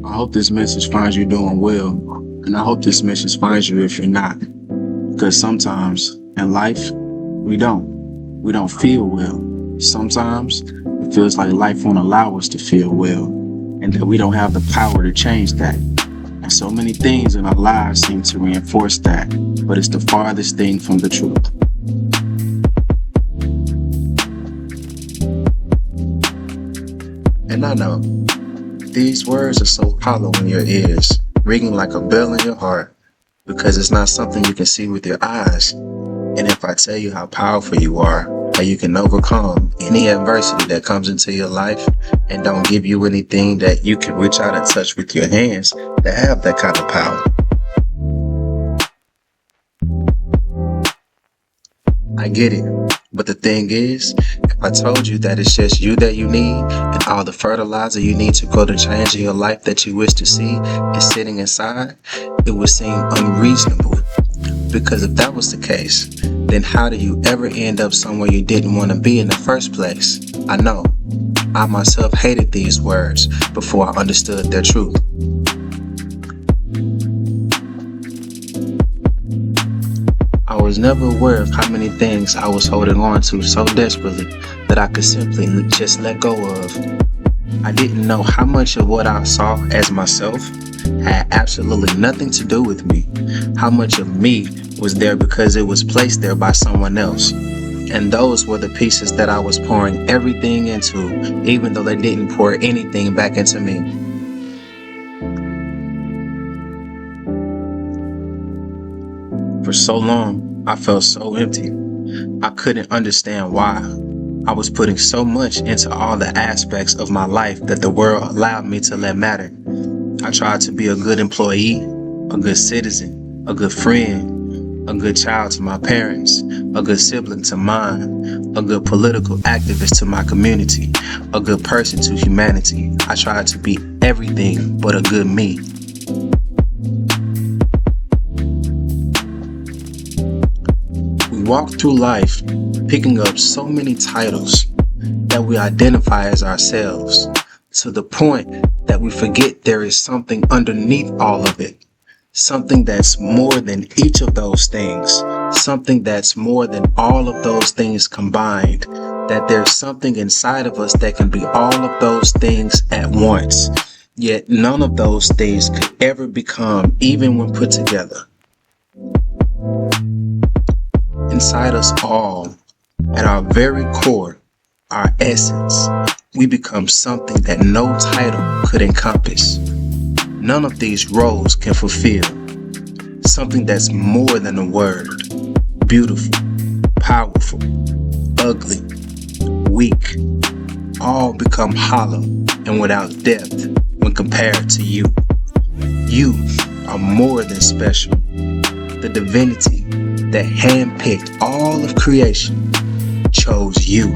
I hope this message finds you doing well, and I hope this message finds you if you're not. Because sometimes in life, we don't feel well. Sometimes it feels like life won't allow us to feel well, and that we don't have the power to change that. And so many things in our lives seem to reinforce that, but it's the farthest thing from the truth. And I know, these words are so hollow in your ears, ringing like a bell in your heart, because it's not something you can see with your eyes. And if I tell you how powerful you are, how you can overcome any adversity that comes into your life and don't give you anything that you can reach out and touch with your hands that have that kind of power. I get it. But the thing is, if I told you that it's just you that you need and all the fertilizer you need to grow the change in your life that you wish to see is sitting inside, it would seem unreasonable. Because if that was the case, then how do you ever end up somewhere you didn't want to be in the first place? I know. I myself hated these words before I understood their truth. I was never aware of how many things I was holding on to so desperately that I could simply just let go of. I didn't know how much of what I saw as myself had absolutely nothing to do with me. How much of me was there because it was placed there by someone else. And those were the pieces that I was pouring everything into, even though they didn't pour anything back into me. For so long, I felt so empty. I couldn't understand why. I was putting so much into all the aspects of my life that the world allowed me to let matter. I tried to be a good employee, a good citizen, a good friend, a good child to my parents, a good sibling to mine, a good political activist to my community, a good person to humanity. I tried to be everything but a good me. We walk through life picking up so many titles that we identify as ourselves, to the point that we forget there is something underneath all of it. Something that's more than each of those things. Something that's more than all of those things combined. That there's something inside of us that can be all of those things at once. Yet none of those things could ever become, even when put together. Inside us all, at our very core, our essence, we become something that no title could encompass. None of these roles can fulfill. Something that's more than a word. Beautiful, powerful, ugly, weak, all become hollow and without depth when compared to you. You are more than special. The divinity that handpicked all of creation chose you.